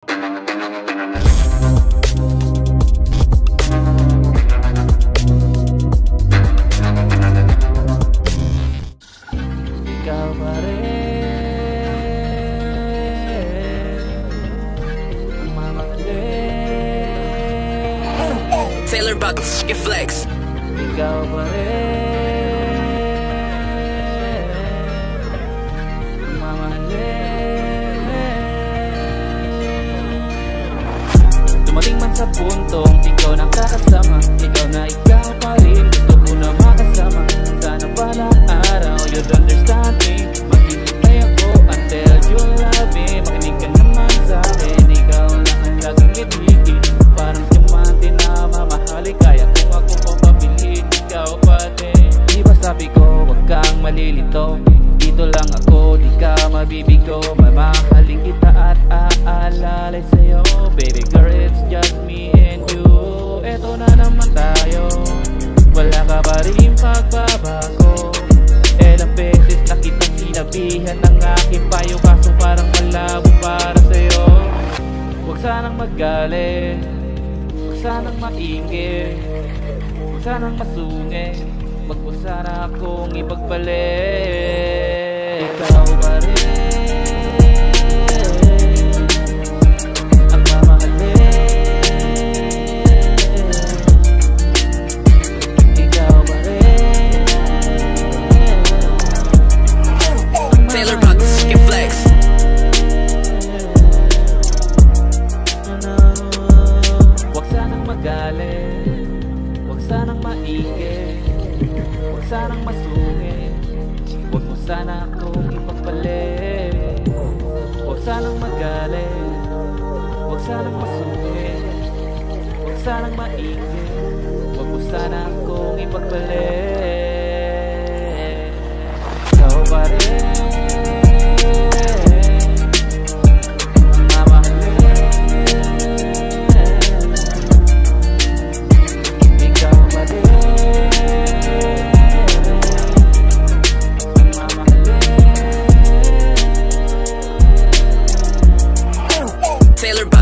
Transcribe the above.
Ikaw pa rin ang mamahalin. Taylor about to f***ing flex. Ikaw pa rin ang mamahalin. Dumating man sa puntong ikaw na kakasama, ikaw na ikaw pa rin, gusto ko na makasama. Sana palang araw you'd understand me, maghihintay ako until you love me. Makinig ka naman sa'kin, ikaw na ang laging ngiti, parang diamante na mamahali. Kaya kung ako papabilin, ikaw pa din. Diba sabi ko, wag kang malilito, dito lang ako, di ka mabibigo. Mamahalin kita at aalalay sa'yo. Baby girl, it's just me and you. Eto na naman tayo, wala ka pa rin pagbabago. Ilang beses na kitang sinabihan ng aking payo, kaso parang malabo para sa'yo. Huwag sanang magalit, huwag sanang maingit, huwag sanang masungit, wag mo sana akong ipagpalit. Ikaw pa rin ang mamahalin. Ikaw pa rin Taylor about to f***ing flex. Huwag sanang magalit, huwag sanang maingit, huwag sanang masungit, huwag mo sana akong ipagpalit. Huwag sanang magalit, huwag sanang masungit, huwag sanang maingit, huwag mo sana akong ipagpalit. Ikaw pa rin ang mamahalin. Ikaw pa rin ang mamahalin. Taylor about